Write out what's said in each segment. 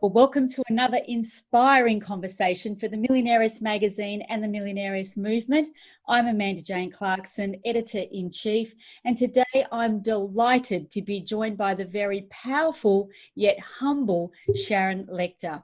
Well, welcome to another inspiring conversation for the Millionairess magazine and the Millionairess movement. I'm Amanda Jane Clarkson, Editor-in-Chief, and today I'm delighted to be joined by the very powerful yet humble Sharon Lechter.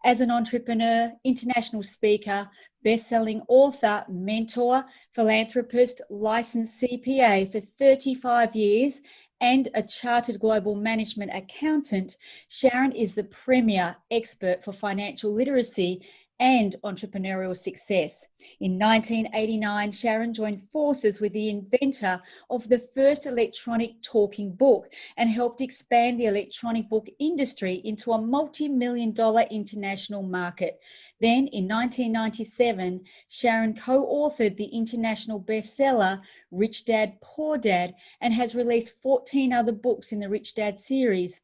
As an entrepreneur, international speaker, best-selling author, mentor, philanthropist, licensed CPA for 35 years, and a chartered global management accountant, Sharon is the premier expert for financial literacy and entrepreneurial success. In 1989, Sharon joined forces with the inventor of the first electronic talking book and helped expand the electronic book industry into a multi-million-dollar international market. Then in 1997, Sharon co-authored the international bestseller Rich Dad, Poor Dad, and has released 14 other books in the Rich Dad series.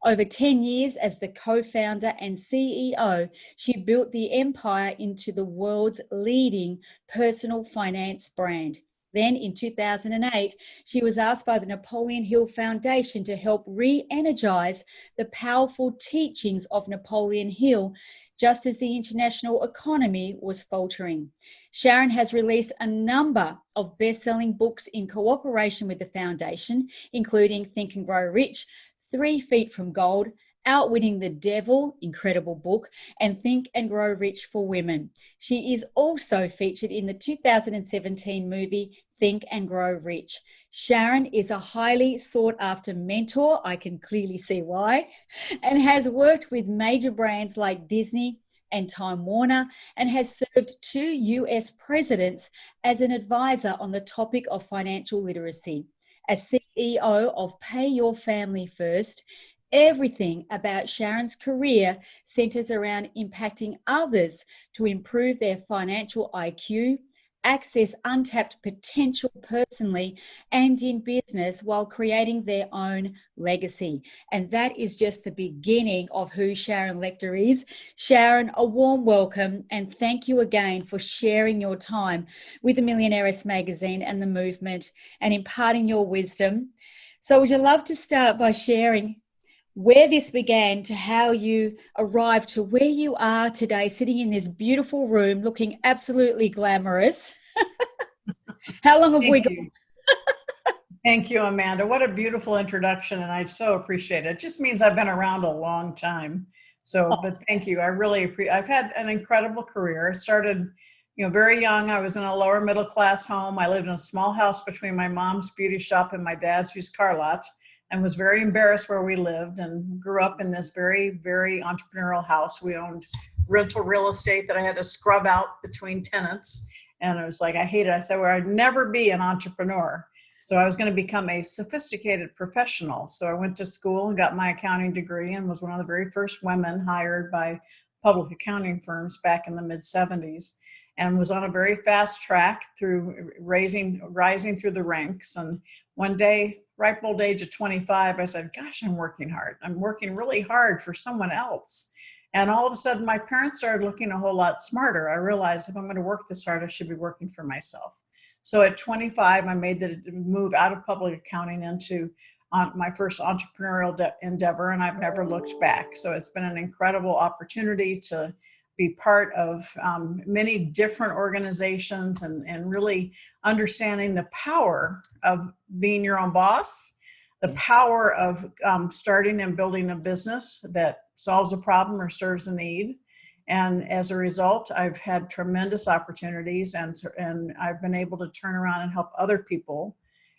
Over 10 years as the co-founder and CEO, she built the empire into the world's leading personal finance brand. Then in 2008, she was asked by the Napoleon Hill Foundation to help re-energize the powerful teachings of Napoleon Hill, just as the international economy was faltering. Sharon has released a number of best-selling books in cooperation with the foundation, including Think and Grow Rich, 3 Feet from Gold, Outwitting the Devil, incredible book, and Think and Grow Rich for Women. She is also featured in the 2017 movie Think and Grow Rich. Sharon is a highly sought after mentor, I can clearly see why, and has worked with major brands like Disney and Time Warner, and has served 2 US presidents as an advisor on the topic of financial literacy. As CEO of Pay Your Family First, everything about Sharon's career centers around impacting others to improve their financial IQ, access untapped potential personally and in business while creating their own legacy. And that is just the beginning of who Sharon Lechter is. Sharon, a warm welcome and thank you again for sharing your time with the Millionairess magazine and the movement and imparting your wisdom. So would you love to start by sharing where this began to how you arrived to where you are today, sitting in this beautiful room, looking absolutely glamorous. How long have we got? Thank you, Amanda. What a beautiful introduction, and I so appreciate it. It just means I've been around a long time. But thank you. I really appreciate. I've had an incredible career. It started, very young. I was in a lower middle class home. I lived in a small house between my mom's beauty shop and my dad's used car lot, and was very embarrassed where we lived, and grew up in this very, very entrepreneurial house. We owned rental real estate that I had to scrub out between tenants. And it was like, I hated it. I said, well, I'd never be an entrepreneur. So I was going to become a sophisticated professional. So I went to school and got my accounting degree and was one of the very first women hired by public accounting firms back in the mid 70s, and was on a very fast track through rising through the ranks. And one day, ripe old age of 25, I said, gosh, I'm working hard. I'm working really hard for someone else. And all of a sudden, my parents started looking a whole lot smarter. I realized if I'm going to work this hard, I should be working for myself. So at 25, I made the move out of public accounting into my first entrepreneurial endeavor, and I've never looked back. So it's been an incredible opportunity to be part of many different organizations and really understanding the power of being your own boss, the power of starting and building a business that solves a problem or serves a need. And as a result, I've had tremendous opportunities, and I've been able to turn around and help other people.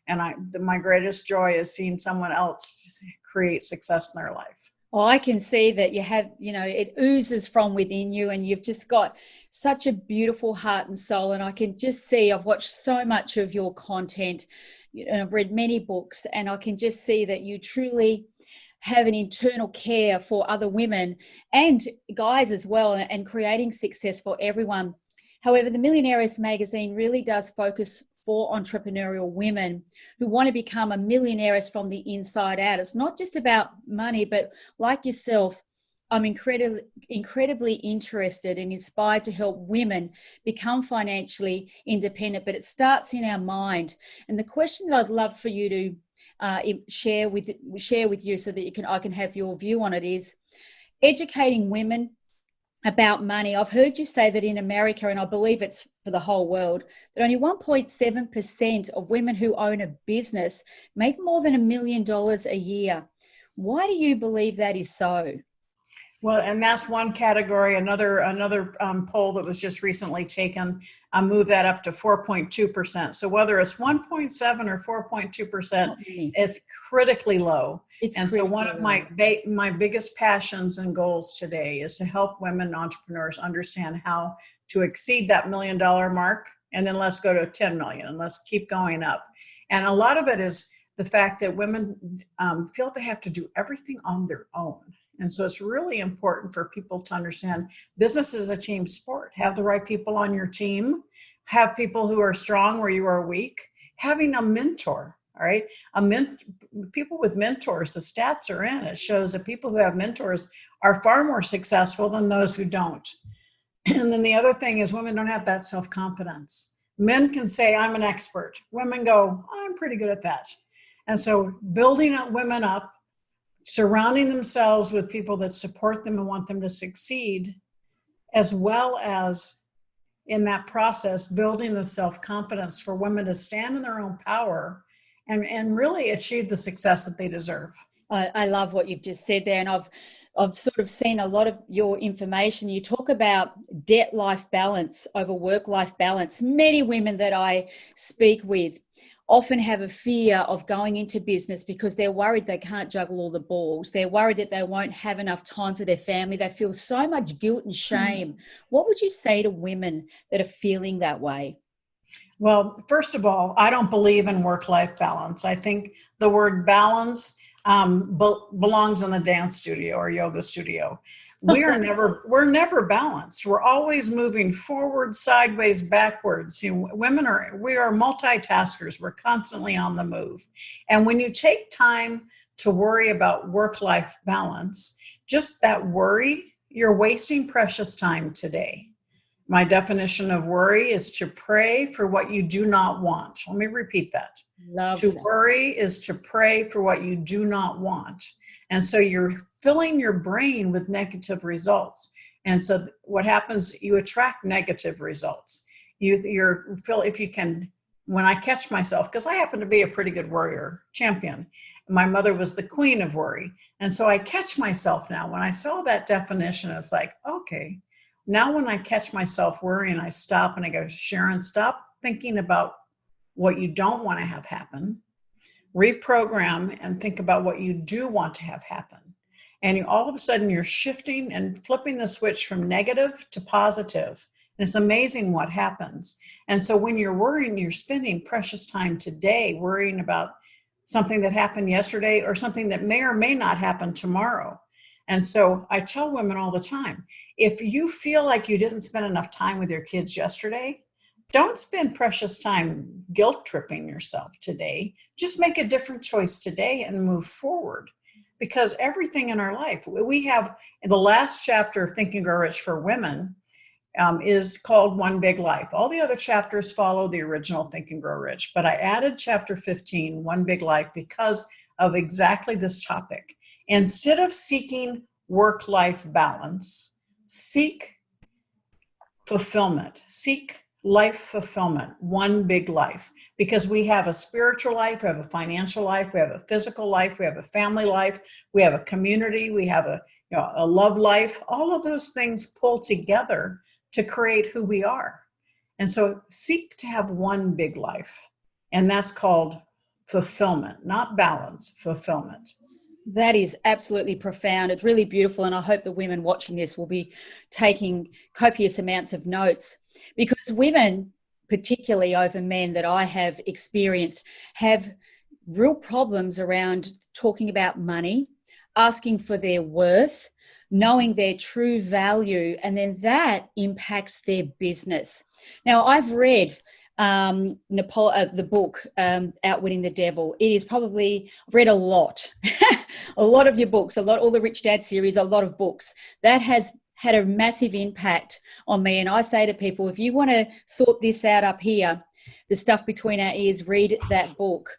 And my greatest joy is seeing someone else create success in their life. Well, I can see that you have, it oozes from within you, and you've just got such a beautiful heart and soul. And I can just see, I've watched so much of your content, and I've read many books, and I can just see that you truly have an internal care for other women and guys as well, and creating success for everyone. However, the Millionairess magazine really does focus for entrepreneurial women who want to become a millionairess from the inside out. It's not just about money, but like yourself, I'm incredibly interested and inspired to help women become financially independent, but it starts in our mind. And the question that I'd love for you to share with you so that I can have your view on it is, educating women about money. I've heard you say that in America, and I believe it's for the whole world, that only 1.7% of women who own a business make more than $1 million a year. Why do you believe that is so? Well, and that's one category. Another poll that was just recently taken, moved that up to 4.2%. So whether it's 1.7 or 4.2%, it's critically low. So one of my biggest passions and goals today is to help women entrepreneurs understand how to exceed that $1 million mark, and then let's go to 10 million, and let's keep going up. And a lot of it is the fact that women feel they have to do everything on their own. And so it's really important for people to understand business is a team sport. Have the right people on your team. Have people who are strong where you are weak. Having a mentor, all right? People with mentors, the stats are in. It shows that people who have mentors are far more successful than those who don't. And then the other thing is women don't have that self-confidence. Men can say, I'm an expert. Women go, I'm pretty good at that. And so building up women up, surrounding themselves with people that support them and want them to succeed, as well as in that process, building the self-confidence for women to stand in their own power and really achieve the success that they deserve. I love what you've just said there. And I've sort of seen a lot of your information. You talk about debt-life balance over work-life balance. Many women that I speak with often have a fear of going into business because they're worried they can't juggle all the balls. They're worried that they won't have enough time for their family. They feel so much guilt and shame. What would you say to women that are feeling that way? Well, first of all, I don't believe in work-life balance. I think the word balance belongs in the dance studio or yoga studio. We're never balanced. We're always moving forward, sideways, backwards. We are multitaskers. We're constantly on the move. And when you take time to worry about work-life balance, just that worry, you're wasting precious time today. My definition of worry is to pray for what you do not want. Let me repeat that. Worry is to pray for what you do not want. And so you're filling your brain with negative results. And so what happens, you attract negative results. If you can, when I catch myself, because I happen to be a pretty good worrier champion, my mother was the queen of worry. And so I catch myself now. When I saw that definition, it's like, okay, now when I catch myself worrying, I stop and I go, Sharon, stop thinking about what you don't want to have happen. Reprogram and think about what you do want to have happen. And all of a sudden you're shifting and flipping the switch from negative to positive. And it's amazing what happens. And so when you're worrying, you're spending precious time today worrying about something that happened yesterday or something that may or may not happen tomorrow. And so I tell women all the time, if you feel like you didn't spend enough time with your kids yesterday, don't spend precious time guilt tripping yourself today. Just make a different choice today and move forward. Because everything in our life, we have in the last chapter of Think and Grow Rich for Women is called One Big Life. All the other chapters follow the original Think and Grow Rich, but I added chapter 15, One Big Life, because of exactly this topic. Instead of seeking work-life balance, seek fulfillment, seek life fulfillment, one big life, because we have a spiritual life, we have a financial life, we have a physical life, we have a family life, we have a community, we have a love life. All of those things pull together to create who we are. And so seek to have one big life, and that's called fulfillment, not balance, fulfillment. That is absolutely profound. It's really beautiful. And I hope the women watching this will be taking copious amounts of notes, because women, particularly over men that I have experienced, have real problems around talking about money, asking for their worth, knowing their true value, and then that impacts their business. Now, I've read the book, Outwitting the Devil. It is probably, I've read a lot, a lot of your books, all the Rich Dad series, a lot of books. That has had a massive impact on me. And I say to people, if you want to sort this out up here, the stuff between our ears, read that book.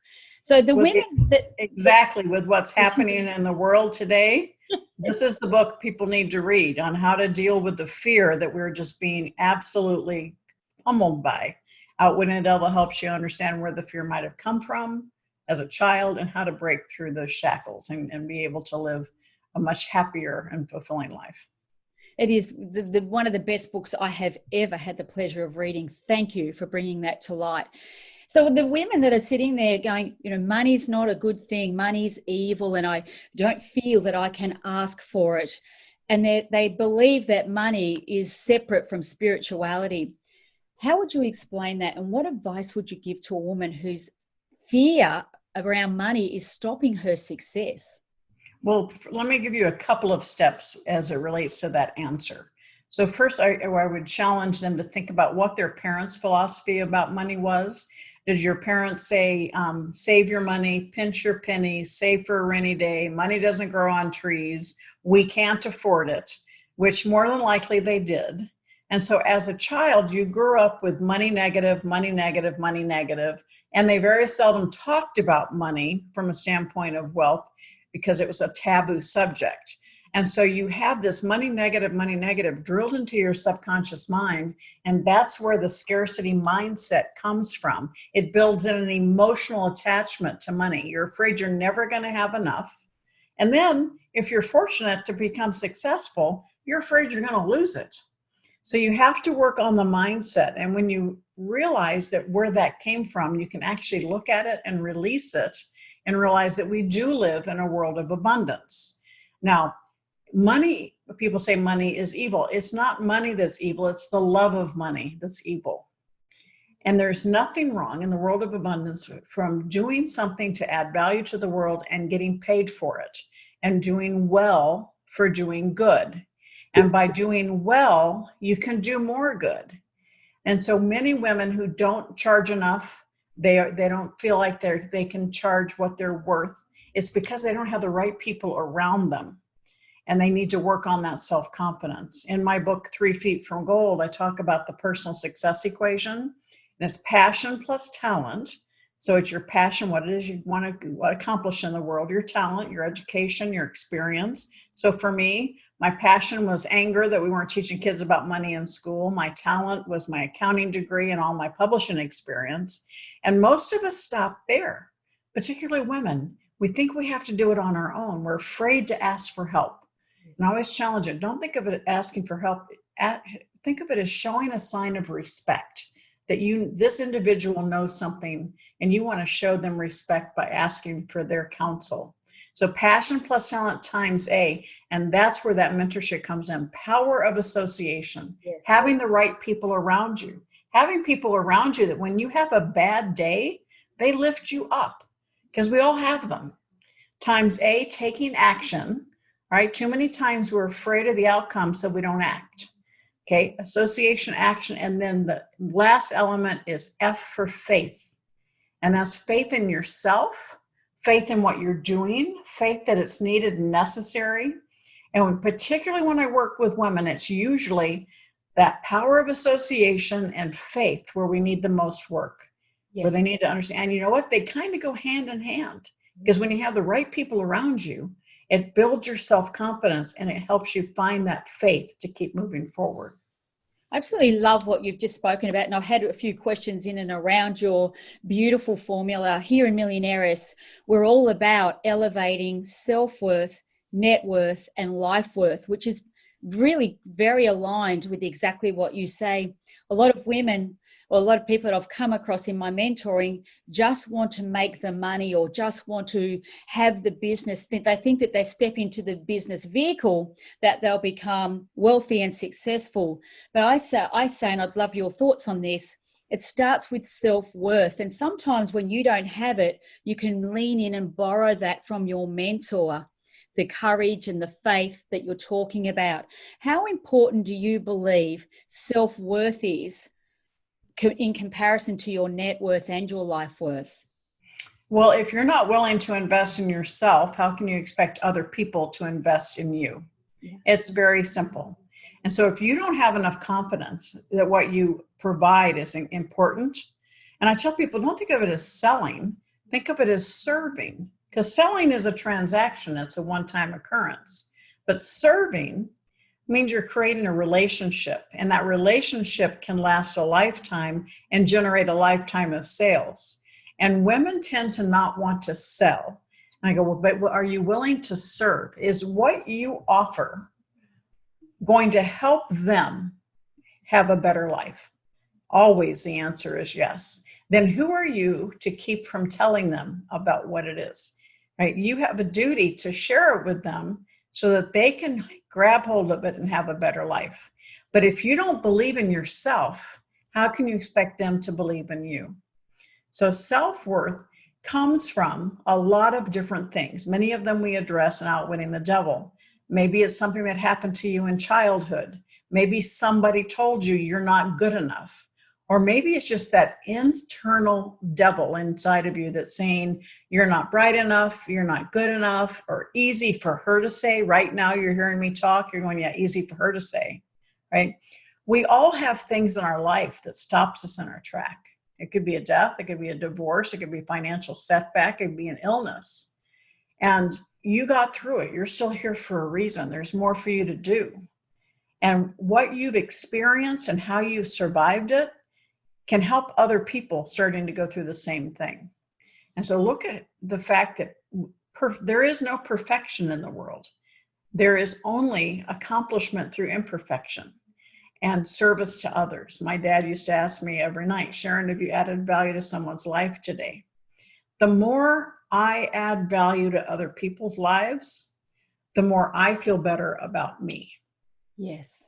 So the women that... Exactly, with what's happening in the world today, This is the book people need to read on how to deal with the fear that we're just being absolutely pummeled by. Outwitting the Devil helps you understand where the fear might have come from as a child and how to break through those shackles and be able to live a much happier and fulfilling life. It is one of the best books I have ever had the pleasure of reading. Thank you for bringing that to light. So the women that are sitting there going, money's not a good thing, money's evil, and I don't feel that I can ask for it. And they believe that money is separate from spirituality. How would you explain that? And what advice would you give to a woman whose fear around money is stopping her success? Well, let me give you a couple of steps as it relates to that answer. So first, I would challenge them to think about what their parents' philosophy about money was. Did your parents say, save your money, pinch your pennies, save for a rainy day, money doesn't grow on trees, we can't afford it, which more than likely they did. And so as a child, you grew up with money negative, money negative, money negative, and they very seldom talked about money from a standpoint of wealth because it was a taboo subject. And so you have this money negative drilled into your subconscious mind. And that's where the scarcity mindset comes from. It builds in an emotional attachment to money. You're afraid you're never going to have enough. And then if you're fortunate to become successful, you're afraid you're going to lose it. So you have to work on the mindset. And when you realize that where that came from, you can actually look at it and release it and realize that we do live in a world of abundance. Now, money, people say money is evil. It's not money that's evil. It's the love of money that's evil. And there's nothing wrong in the world of abundance from doing something to add value to the world and getting paid for it and doing well for doing good. And by doing well, you can do more good. And so many women who don't charge enough, they don't feel like they can charge what they're worth. It's because they don't have the right people around them. And they need to work on that self-confidence. In my book, 3 Feet from Gold, I talk about the personal success equation. And it's passion plus talent. So it's your passion, what it is you want to accomplish in the world, your talent, your education, your experience. So for me, my passion was anger that we weren't teaching kids about money in school. My talent was my accounting degree and all my publishing experience. And most of us stop there, particularly women. We think we have to do it on our own. We're afraid to ask for help. And I always challenge it. Don't think of it as asking for help. Think of it as showing a sign of respect, that this individual knows something and you want to show them respect by asking for their counsel. So passion plus talent times A, and that's where that mentorship comes in. Power of association, yes. Having the right people around you, having people around you that when you have a bad day, they lift you up, because we all have them. Times A, taking action, right? Too many times we're afraid of the outcome, so we don't act. Okay, association, action, and then the last element is F for faith. And that's faith in yourself, faith in what you're doing, faith that it's needed and necessary. And particularly when I work with women, it's usually that power of association and faith where we need the most work, yes. Where they need to understand. And you know what? They kind of go hand in hand, because when you have the right people around you, it builds your self-confidence and it helps you find that faith to keep moving forward. I absolutely love what you've just spoken about. And I've had a few questions in and around your beautiful formula. Here in Millionairess, we're all about elevating self-worth, net worth, and life worth, which is really very aligned with exactly what you say. A lot of women, or a lot of people that I've come across in my mentoring, just want to make the money or just want to have the business. They think that they step into the business vehicle that they'll become wealthy and successful. But I say, and I'd love your thoughts on this, it starts with self-worth. And sometimes when you don't have it, you can lean in and borrow that from your mentor, the courage and the faith that you're talking about. How important do you believe self-worth is in comparison to your net worth and your life worth? Well, if you're not willing to invest in yourself, how can you expect other people to invest in you? Yeah. It's very simple. And so if you don't have enough confidence that what you provide is important, and I tell people, don't think of it as selling, think of it as serving, because selling is a transaction. It's a one-time occurrence. But serving means you're creating a relationship, and that relationship can last a lifetime and generate a lifetime of sales. And women tend to not want to sell. And I go, well, but are you willing to serve? Is what you offer going to help them have a better life? Always the answer is yes. Then who are you to keep from telling them about what it is, right? You have a duty to share it with them so that they can grab hold of it and have a better life. But if you don't believe in yourself, how can you expect them to believe in you? So self-worth comes from a lot of different things. Many of them we address in Outwitting the Devil. Maybe it's something that happened to you in childhood. Maybe somebody told you you're not good enough. Or maybe it's just that internal devil inside of you that's saying you're not bright enough, you're not good enough, or easy for her to say. Right now you're hearing me talk, you're going, yeah, easy for her to say, right? We all have things in our life that stops us in our track. It could be a death, it could be a divorce, it could be a financial setback, it could be an illness. And you got through it. You're still here for a reason. There's more for you to do. And what you've experienced and how you've survived it can help other people starting to go through the same thing. And so look at the fact that there is no perfection in the world. There is only accomplishment through imperfection and service to others. My dad used to ask me every night, Sharon, have you added value to someone's life today? The more I add value to other people's lives, the more I feel better about me. Yes.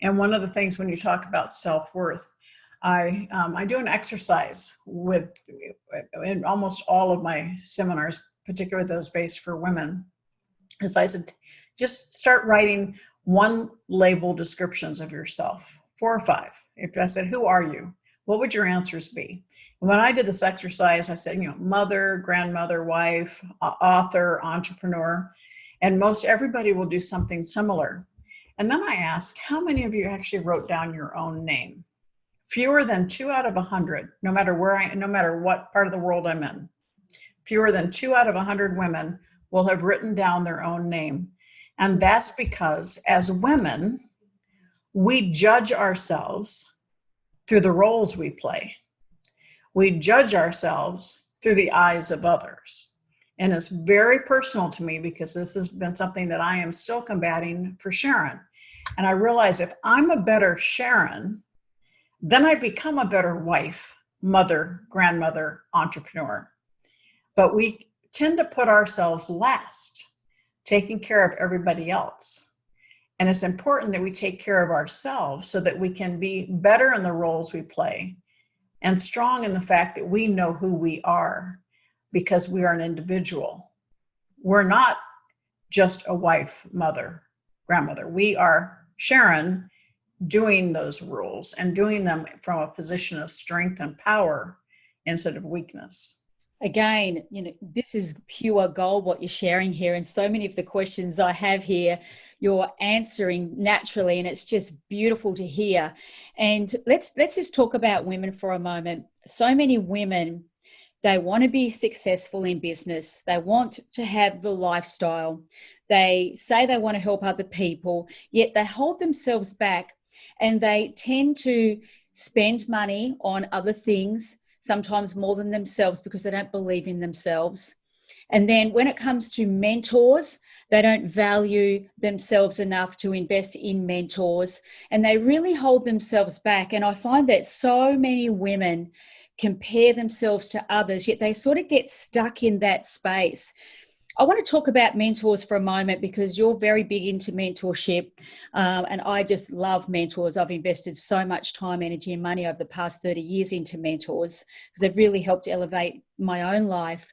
And one of the things when you talk about self-worth, I do an exercise in almost all of my seminars, particularly those based for women, as I said, just start writing one label descriptions of yourself, 4 or 5. If I said, who are you? What would your answers be? And when I did this exercise, I said, mother, grandmother, wife, author, entrepreneur, and most everybody will do something similar. And then I asked, how many of you actually wrote down your own name? Fewer than 2 out of 100, no matter what part of the world I'm in. Fewer than 2 out of 100 women will have written down their own name. And that's because as women, we judge ourselves through the roles we play. We judge ourselves through the eyes of others. And it's very personal to me because this has been something that I am still combating for Sharon. And I realize if I'm a better Sharon, then I become a better wife, mother, grandmother, entrepreneur. But we tend to put ourselves last, taking care of everybody else. And it's important that we take care of ourselves so that we can be better in the roles we play and strong in the fact that we know who we are because we are an individual. We're not just a wife, mother, grandmother. We are Sharon doing those roles and doing them from a position of strength and power instead of weakness. Again, this is pure gold what you're sharing here, and so many of the questions I have here you're answering naturally, and it's just beautiful to hear. And let's just talk about women for a moment. So many women, they want to be successful in business. They want to have the lifestyle. They say they want to help other people, yet they hold themselves back and they tend to spend money on other things, sometimes more than themselves because they don't believe in themselves. And then when it comes to mentors, they don't value themselves enough to invest in mentors, and they really hold themselves back. And I find that so many women compare themselves to others, yet they sort of get stuck in that space. I want to talk about mentors for a moment because you're very big into mentorship, and I just love mentors. I've invested so much time, energy and money over the past 30 years into mentors because they've really helped elevate my own life.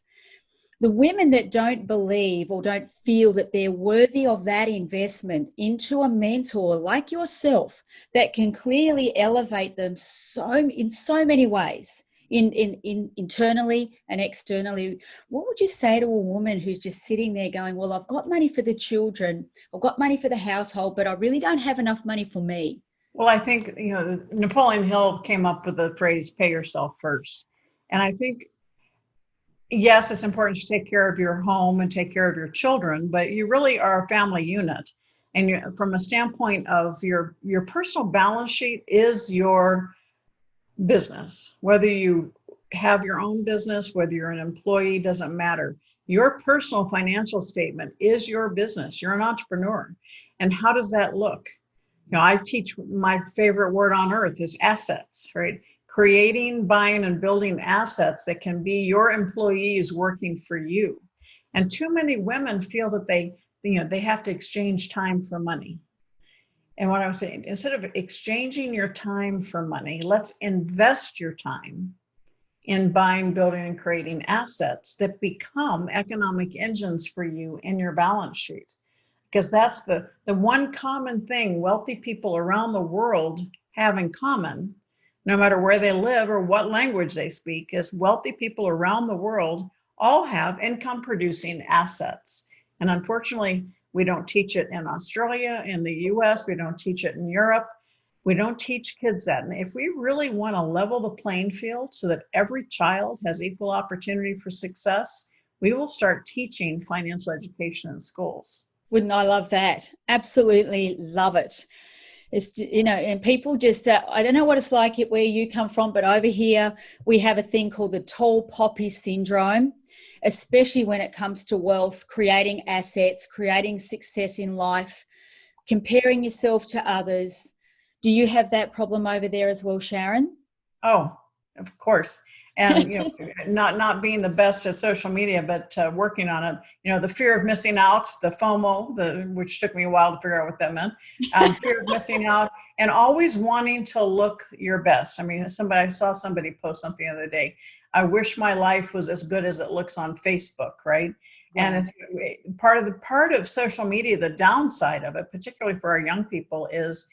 The women that don't believe or don't feel that they're worthy of that investment into a mentor like yourself that can clearly elevate them in so many ways, in internally and externally, what would you say to a woman who's just sitting there going, well, I've got money for the children, I've got money for the household, but I really don't have enough money for me? Well, I think, Napoleon Hill came up with the phrase, pay yourself first. And I think, yes, it's important to take care of your home and take care of your children, but you really are a family unit. And from a standpoint of your personal balance sheet is your business. Whether you have your own business, whether you're an employee, doesn't matter. Your personal financial statement is your business. You're an entrepreneur. And how does that look? I teach, my favorite word on earth is assets, right? Creating, buying, and building assets that can be your employees working for you. And too many women feel that they have to exchange time for money. And what I was saying, instead of exchanging your time for money, let's invest your time in buying, building, and creating assets that become economic engines for you in your balance sheet. Because that's the one common thing wealthy people around the world have in common, no matter where they live or what language they speak, is wealthy people around the world all have income producing assets. And unfortunately, we don't teach it in Australia, in the US, we don't teach it in Europe. We don't teach kids that. And if we really want to level the playing field so that every child has equal opportunity for success, we will start teaching financial education in schools. Wouldn't I love that? Absolutely love it. It's, and people just, I don't know what it's like where you come from, but over here we have a thing called the tall poppy syndrome, especially when it comes to wealth, creating assets, creating success in life, comparing yourself to others. Do you have that problem over there as well, Sharon? Oh, of course. And not being the best at social media, but working on it. The fear of missing out, the FOMO, which took me a while to figure out what that meant. Fear of missing out, and always wanting to look your best. I mean, I saw somebody post something the other day. I wish my life was as good as it looks on Facebook, right? Yeah. And it's part of social media. The downside of it, particularly for our young people, is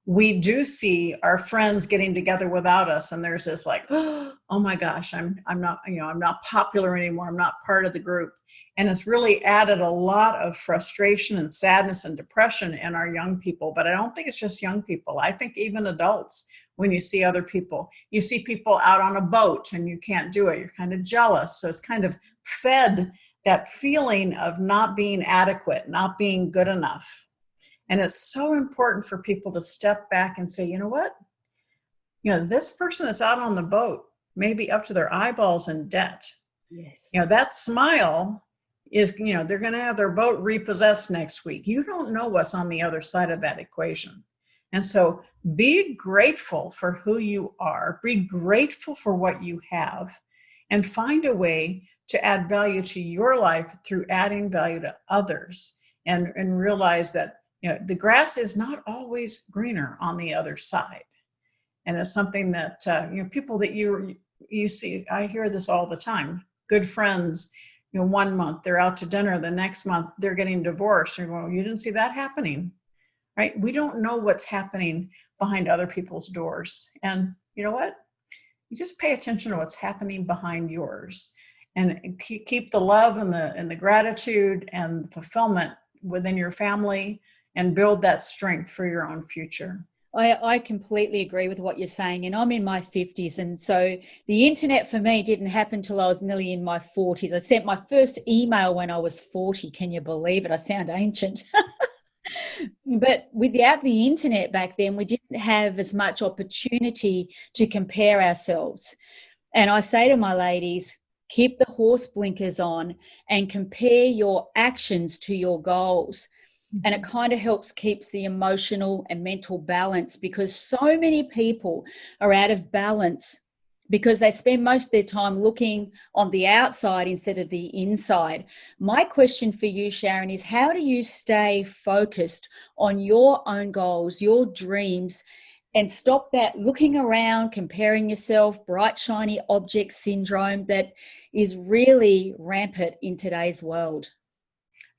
we do see our friends getting together without us, and there's this like, oh my gosh, I'm not popular anymore. I'm not part of the group. And it's really added a lot of frustration and sadness and depression in our young people. But I don't think it's just young people. I think even adults, when you see other people, you see people out on a boat and you can't do it. You're kind of jealous. So it's kind of fed that feeling of not being adequate, not being good enough. And it's so important for people to step back and say, you know what? This person that's out on the boat may be up to their eyeballs in debt. Yes. That smile is, they're going to have their boat repossessed next week. You don't know what's on the other side of that equation. And so be grateful for who you are, be grateful for what you have, and find a way to add value to your life through adding value to others, and realize that the grass is not always greener on the other side. And it's something that, people that you see, I hear this all the time. Good friends, 1 month they're out to dinner, the next month they're getting divorced. You're going, you didn't see that happening, right? We don't know what's happening behind other people's doors. And you know what? You just pay attention to what's happening behind yours, and keep the love and the gratitude and fulfillment within your family, and build that strength for your own future. I completely agree with what you're saying. And I'm in my 50s. And so the internet for me didn't happen till I was nearly in my 40s. I sent my first email when I was 40. Can you believe it? I sound ancient. But without the internet back then, we didn't have as much opportunity to compare ourselves. And I say to my ladies, keep the horse blinkers on and compare your actions to your goals. And it kind of keeps the emotional and mental balance, because so many people are out of balance because they spend most of their time looking on the outside instead of the inside. My question for you, Sharon, is how do you stay focused on your own goals, your dreams, and stop that looking around, comparing yourself, bright, shiny object syndrome that is really rampant in today's world?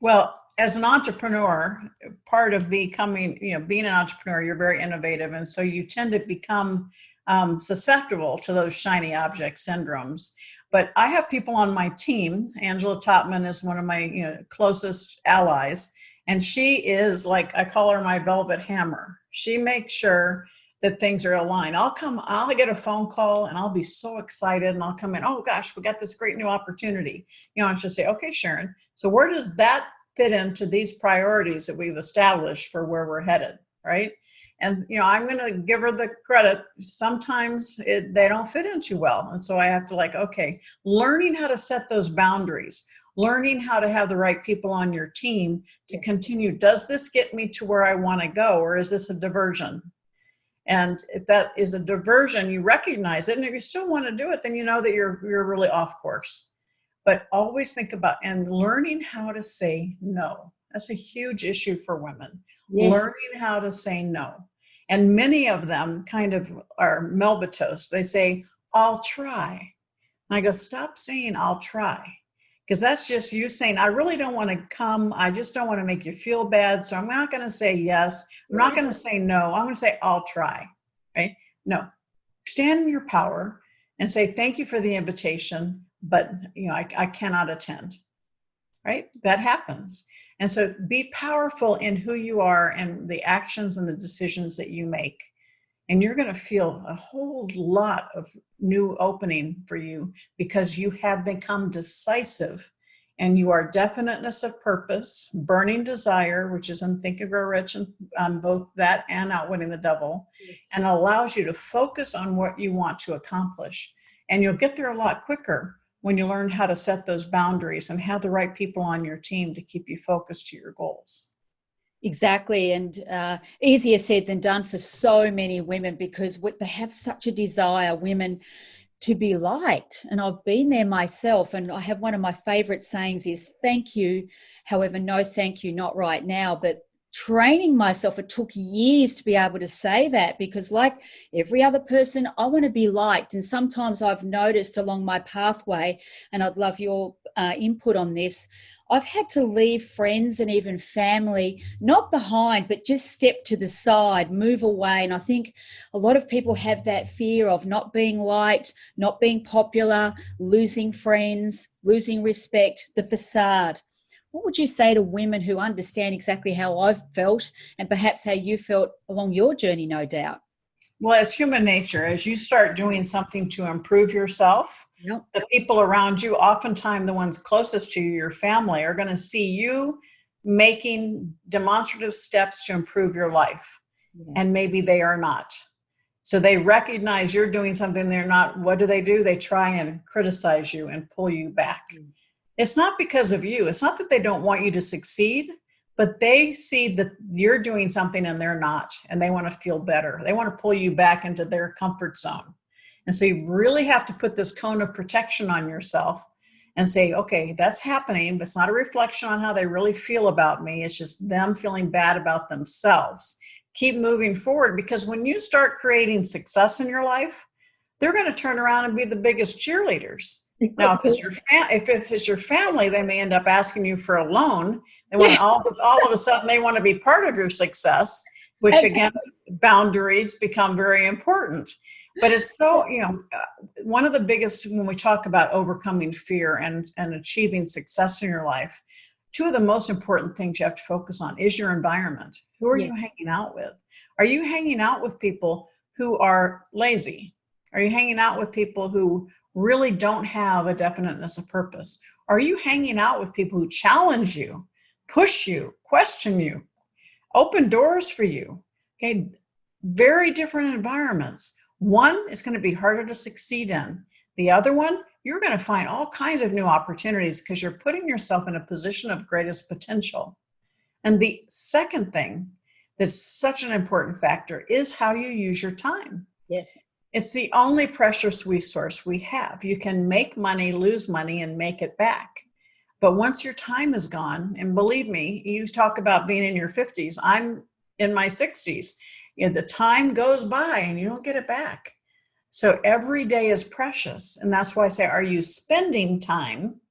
Well, as an entrepreneur, part of becoming, being an entrepreneur, you're very innovative. And so you tend to become susceptible to those shiny object syndromes. But I have people on my team. Angela Topman is one of my closest allies. And she is, like, I call her my velvet hammer. She makes sure that things are aligned. I'll get a phone call and I'll be so excited, and I'll come in, oh gosh, we got this great new opportunity. And she'll say, okay, Sharon, so where does that fit into these priorities that we've established for where we're headed, right? And, I'm going to give her the credit. Sometimes they don't fit in too well. And so I have to okay, learning how to set those boundaries, learning how to have the right people on your team to continue. Does this get me to where I want to go, or is this a diversion? And if that is a diversion, you recognize it. And if you still want to do it, then you know that you're really off course. But always think about and learning how to say no. That's a huge issue for women. Yes. Learning how to say no. And many of them kind of are melbatose. They say, I'll try. And I go, stop saying I'll try. Because that's just you saying, I really don't want to come. I just don't want to make you feel bad. So I'm not going to say yes. I'm not going to say no. I'm going to say, I'll try. Right? No. Stand in your power and say, thank you for the invitation, but I cannot attend. Right? That happens. And so be powerful in who you are and the actions and the decisions that you make. And you're going to feel a whole lot of new opening for you because you have become decisive and you are definiteness of purpose, burning desire, which is in Think and Grow Rich, and both that and Outwitting the Devil, and allows you to focus on what you want to accomplish. And you'll get there a lot quicker when you learn how to set those boundaries and have the right people on your team to keep you focused to your goals. Exactly. And easier said than done for so many women, because they have such a desire, women, to be liked. And I've been there myself. And I have one of my favorite sayings is, thank you. However, no, thank you, not right now. But training myself, it took years to be able to say that, because like every other person, I want to be liked. And sometimes I've noticed along my pathway, and I'd love your input on this, I've had to leave friends and even family, not behind, but just step to the side, move away. And I think a lot of people have that fear of not being liked, not being popular, losing friends, losing respect, the facade. What would you say to women who understand exactly how I've felt and perhaps how you felt along your journey, no doubt? Well, it's human nature. As you start doing something to improve yourself, the people around you, oftentimes the ones closest to you, your family, are going to see you making demonstrative steps to improve your life. Yeah. And maybe they are not. So they recognize you're doing something they're not. What do? They try and criticize you and pull you back. Mm. It's not because of you. It's not that they don't want you to succeed, but they see that you're doing something and they're not, and they want to feel better. They want to pull you back into their comfort zone. And so you really have to put this cone of protection on yourself and say, okay, that's happening, but it's not a reflection on how they really feel about me. It's just them feeling bad about themselves. Keep moving forward, because when you start creating success in your life, they're going to turn around and be the biggest cheerleaders. Now, if it's your family, they may end up asking you for a loan. They want to all of a sudden they want to be part of your success, which again, boundaries become very important. But it's so, one of the biggest, when we talk about overcoming fear and achieving success in your life, two of the most important things you have to focus on is your environment. Who are you hanging out with? Are you hanging out with people who are lazy? Are you hanging out with people who really don't have a definiteness of purpose? Are you hanging out with people who challenge you, push you, question you, open doors for you? Okay, very different environments. One is going to be harder to succeed in. The other one, you're going to find all kinds of new opportunities because you're putting yourself in a position of greatest potential. And the second thing that's such an important factor is how you use your time. Yes. It's the only precious resource we have. You can make money, lose money, and make it back. But once your time is gone, and believe me, you talk about being in your 50s, I'm in my 60s. The time goes by and you don't get it back. So every day is precious. And that's why I say, are you spending time,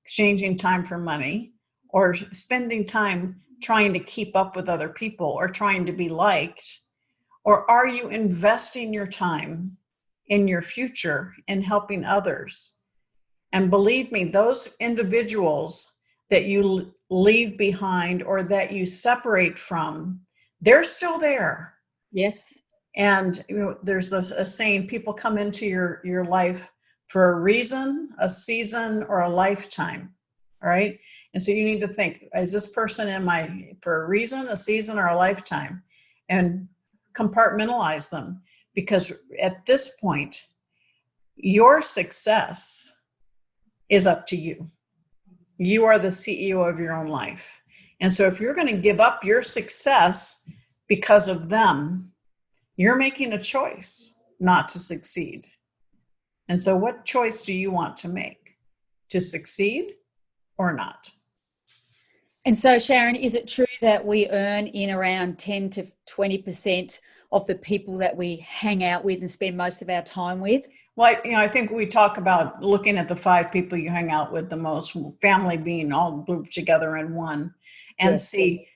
exchanging time for money, or spending time trying to keep up with other people or trying to be liked? Or are you investing your time in your future in helping others? And believe me, those individuals that you leave behind or that you separate from, they're still there. Yes. And there's a saying, people come into your life for a reason, a season, or a lifetime. All right. And so you need to think, is this person for a reason, a season, or a lifetime? And compartmentalize them, because at this point, your success is up to you. You are the CEO of your own life. And so if you're going to give up your success because of them, you're making a choice not to succeed. And so what choice do you want to make? To succeed or not? And so, Sharon, is it true that we earn in around 10 to 20% of the people that we hang out with and spend most of our time with? Well, I think we talk about looking at the 5 people you hang out with the most, family being all grouped together in one, and Yes. see,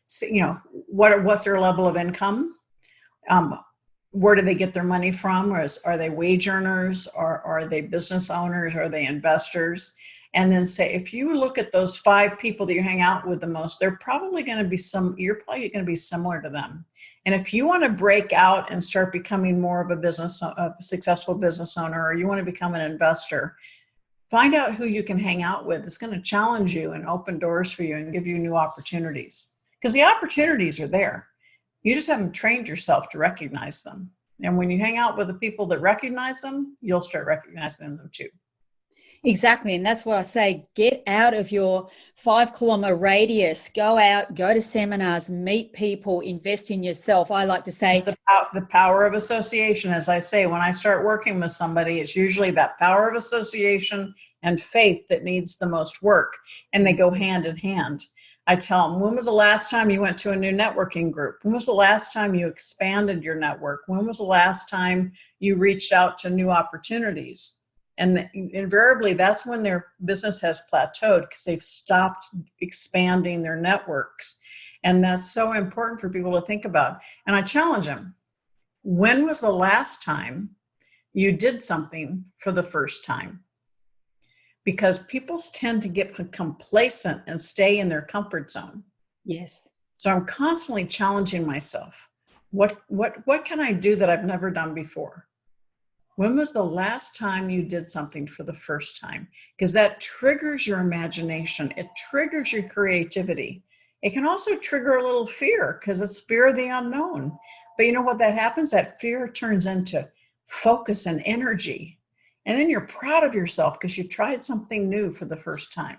what's their level of income? Where do they get their money from? Or are they wage earners? Or are they business owners? Are they investors? And then say, if you look at those 5 people that you hang out with the most, you're probably going to be similar to them. And if you want to break out and start becoming more of a successful business owner, or you want to become an investor, find out who you can hang out with. It's going to challenge you and open doors for you and give you new opportunities, because the opportunities are there. You just haven't trained yourself to recognize them. And when you hang out with the people that recognize them, you'll start recognizing them too. Exactly. And that's what I say. Get out of your 5-kilometer radius, go out, go to seminars, meet people, invest in yourself. I like to say it's the power of association. As I say, when I start working with somebody, it's usually that power of association and faith that needs the most work, and they go hand in hand. I tell them, when was the last time you went to a new networking group? When was the last time you expanded your network? When was the last time you reached out to new opportunities? And invariably, that's when their business has plateaued, because they've stopped expanding their networks. And that's so important for people to think about. And I challenge them, when was the last time you did something for the first time? Because people tend to get complacent and stay in their comfort zone. yes. So I'm constantly challenging myself. What can I do that I've never done before? When was the last time you did something for the first time? Because that triggers your imagination. It triggers your creativity. It can also trigger a little fear, because it's fear of the unknown. But you know what that happens? That fear turns into focus and energy. And then you're proud of yourself because you tried something new for the first time.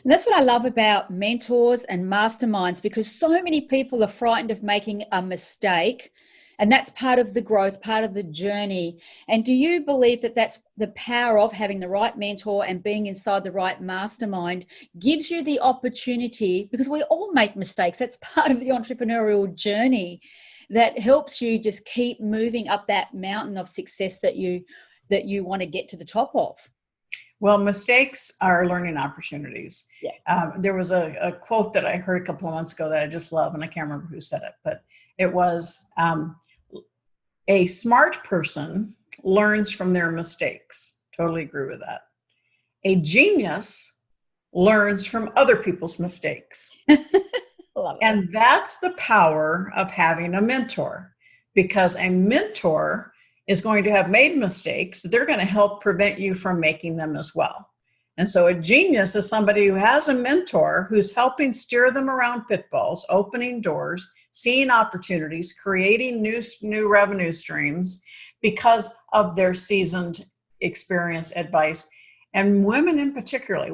And that's what I love about mentors and masterminds, because so many people are frightened of making a mistake. And that's part of the growth, part of the journey. And do you believe that that's the power of having the right mentor and being inside the right mastermind gives you the opportunity, because we all make mistakes. That's part of the entrepreneurial journey that helps you just keep moving up that mountain of success that you want to get to the top of. Well, mistakes are learning opportunities. Yeah. There was a quote that I heard a couple of months ago that I just love, and I can't remember who said it, but it was, a smart person learns from their mistakes. Totally agree with that. A genius learns from other people's mistakes. Love it. And that's the power of having a mentor, because a mentor is going to have made mistakes. They're going to help prevent you from making them as well. And so a genius is somebody who has a mentor who's helping steer them around pitfalls, opening doors, seeing opportunities, creating new revenue streams because of their seasoned experience, advice. And women in particular,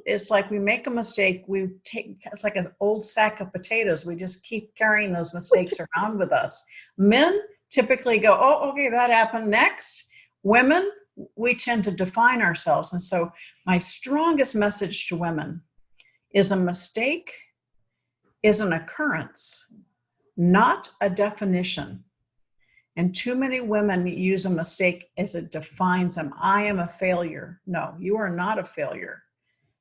it's like we make a mistake, it's like an old sack of potatoes. We just keep carrying those mistakes around with us. Men typically go, oh, okay, that happened, next. Women, we tend to define ourselves. And so my strongest message to women is a mistake is an occurrence, not a definition. And too many women use a mistake as it defines them. I am a failure. No, you are not a failure.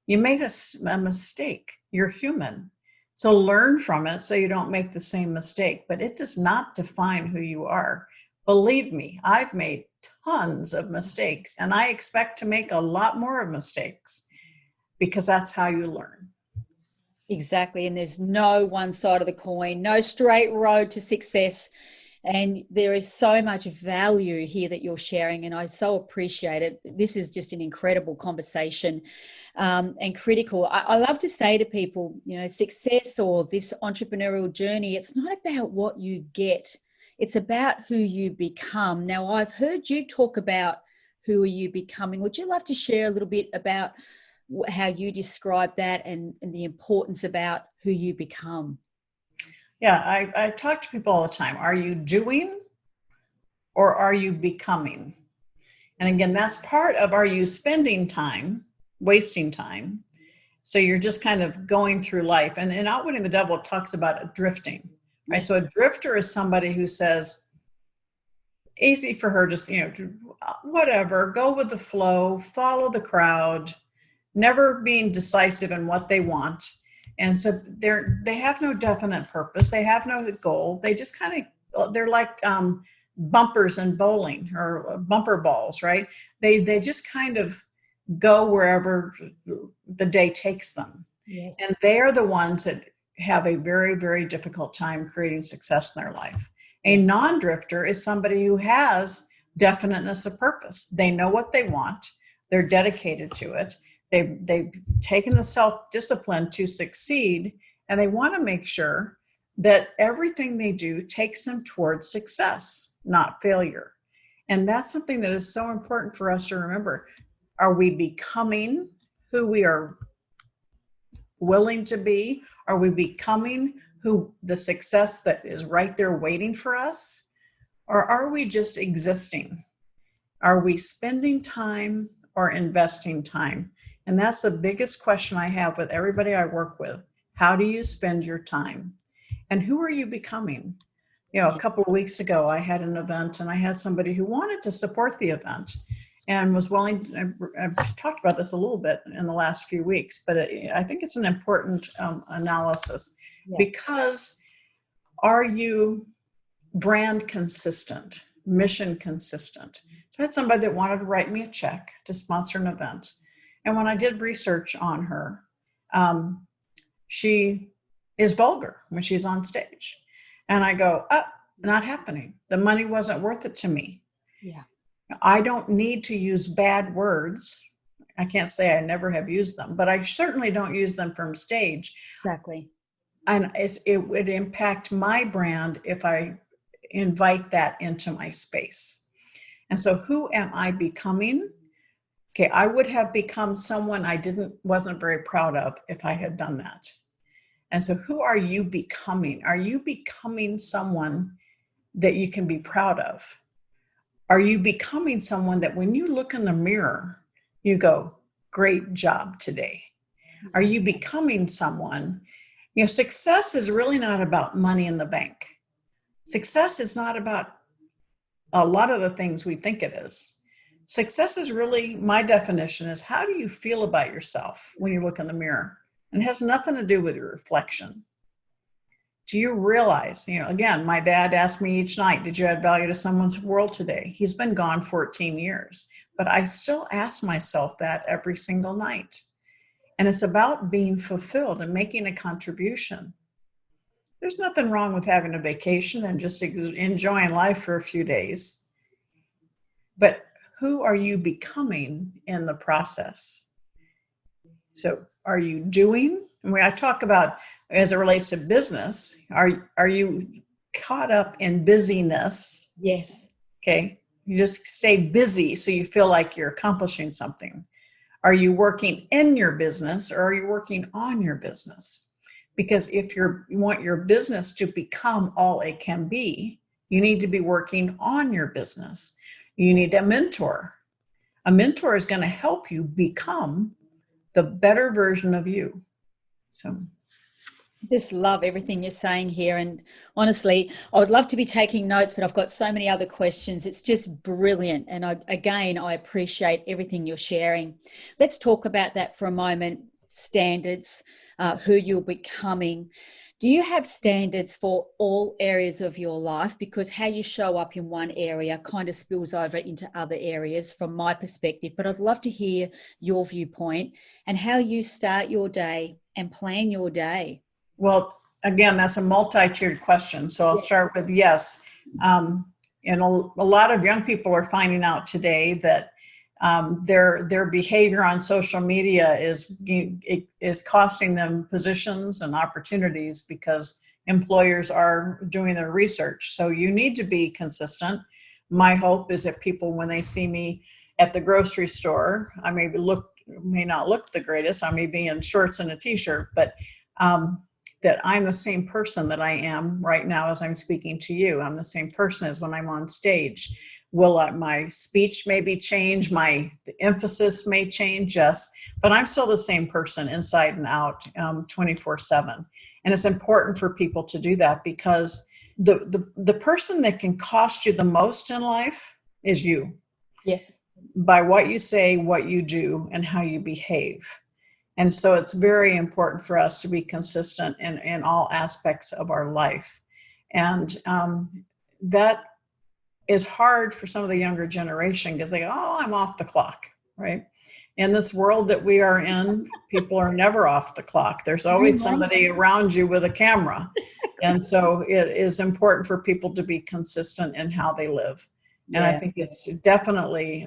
You made a mistake. You're human. So learn from it so you don't make the same mistake. But it does not define who you are. Believe me, I've made tons of mistakes, and I expect to make a lot more of mistakes, because that's how you learn. Exactly. And there's no one side of the coin, no straight road to success. And there is so much value here that you're sharing, and I so appreciate it. This is just an incredible conversation, and critical. I love to say to people, success or this entrepreneurial journey, it's not about what you get, it's about who you become. Now, I've heard you talk about who are you becoming. Would you love to share a little bit about how you describe that, and the importance about who you become? Yeah, I talk to people all the time. Are you doing or are you becoming? And again, that's part of, are you spending time, wasting time? So you're just kind of going through life. And in Outwitting the Devil, it talks about drifting, right? Yes. So a drifter is somebody who says, easy for her to, whatever, go with the flow, follow the crowd, never being decisive in what they want. And so they have no definite purpose. They have no goal. They just they're like bumpers in bowling, or bumper balls, right? They just kind of go wherever the day takes them. Yes. And they are the ones that have a very, very difficult time creating success in their life. A non-drifter is somebody who has definiteness of purpose. They know what they want. They're dedicated to it. They've taken the self-discipline to succeed, and they want to make sure that everything they do takes them towards success, not failure. And that's something that is so important for us to remember. Are we becoming who we are willing to be? Are we becoming who the success that is right there waiting for us? Or are we just existing? Are we spending time or investing time? And that's the biggest question I have with everybody I work with. How do you spend your time? And who are you becoming? A couple of weeks ago, I had an event, and I had somebody who wanted to support the event and was willing. I've talked about this a little bit in the last few weeks, but I think it's an important analysis, because are you brand consistent, mission consistent? So I had somebody that wanted to write me a check to sponsor an event. And when I did research on her, she is vulgar when she's on stage. And I go, not happening. The money wasn't worth it to me. Yeah. I don't need to use bad words. I can't say I never have used them, but I certainly don't use them from stage. Exactly. And it would impact my brand if I invite that into my space. And so who am I becoming? Okay, I would have become someone I wasn't very proud of if I had done that. And so who are you becoming? Are you becoming someone that you can be proud of? Are you becoming someone that when you look in the mirror, you go, great job today? Are you becoming someone, success is really not about money in the bank. Success is not about a lot of the things we think it is. Success is really, my definition is, how do you feel about yourself when you look in the mirror? And it has nothing to do with your reflection. Do you realize, again, my dad asked me each night, did you add value to someone's world today? He's been gone 14 years, but I still ask myself that every single night. And it's about being fulfilled and making a contribution. There's nothing wrong with having a vacation and just enjoying life for a few days. But who are you becoming in the process? So are you doing? And when I talk about, as it relates to business, are you caught up in busyness? Yes. Okay. You just stay busy so you feel like you're accomplishing something. Are you working in your business, or are you working on your business? Because if you want your business to become all it can be, you need to be working on your business. You need a mentor. A mentor is going to help you become the better version of you. So just love everything you're saying here. And honestly, I would love to be taking notes, but I've got so many other questions. It's just brilliant. And I appreciate everything you're sharing. Let's talk about that for a moment. Standards, who you're becoming. Do you have standards for all areas of your life? Because how you show up in one area kind of spills over into other areas from my perspective. But I'd love to hear your viewpoint and how you start your day and plan your day. Well, again, that's a multi-tiered question. So I'll start with, yes, And a lot of young people are finding out today that their behavior on social media is costing them positions and opportunities because employers are doing their research. So you need to be consistent. My hope is that people, when they see me at the grocery store, I may not look the greatest. I may be in shorts and a t-shirt, but that I'm the same person that I am right now as I'm speaking to you. I'm the same person as when I'm on stage. My speech maybe change, the emphasis may change, yes, but I'm still the same person inside and out, 24/7. And it's important for people to do that, because the person that can cost you the most in life is you. Yes. By what you say, what you do, and how you behave. And so it's very important for us to be consistent in all aspects of our life. And that is hard for some of the younger generation, because they go, oh, I'm off the clock, right? In this world that we are in, people are never off the clock. There's always somebody around you with a camera. And so it is important for people to be consistent in how they live. And I think it's definitely,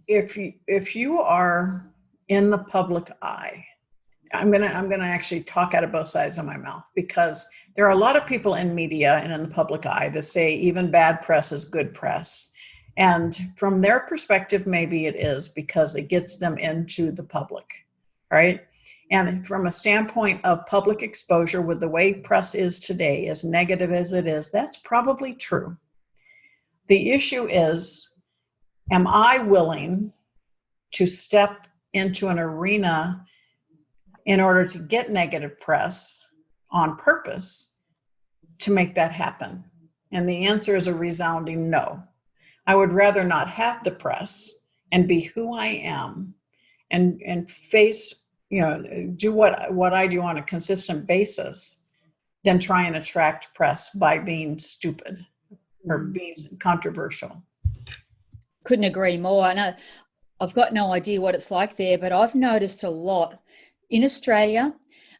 if you are in the public eye, I'm gonna actually talk out of both sides of my mouth, because there are a lot of people in media and in the public eye that say even bad press is good press. And from their perspective, maybe it is, because it gets them into the public, right? And from a standpoint of public exposure, with the way press is today, as negative as it is, that's probably true. The issue is, am I willing to step into an arena in order to get negative press on purpose to make that happen? And the answer is a resounding no. I would rather not have the press and be who I am and face, do what I do on a consistent basis, than try and attract press by being stupid or being controversial. Couldn't agree more. And I've got no idea what it's like there, but I've noticed a lot in Australia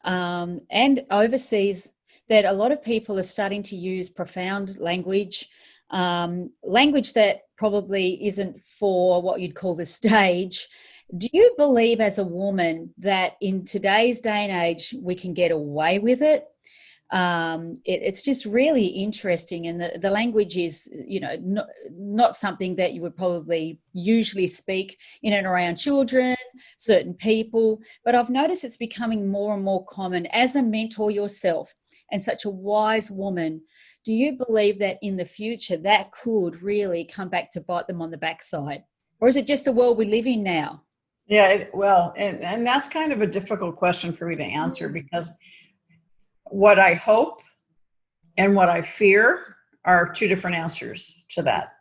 and overseas that a lot of people are starting to use profound language, language that probably isn't for what you'd call the stage. Do you believe, as a woman, that in today's day and age we can get away with it? It's just really interesting, and the language is, not something that you would probably usually speak in and around children, certain people, but I've noticed it's becoming more and more common. As a mentor yourself and such a wise woman, do you believe that in the future that could really come back to bite them on the backside, or is it just the world we live in now? Yeah, and that's kind of a difficult question for me to answer, because what I hope and what I fear are two different answers to that.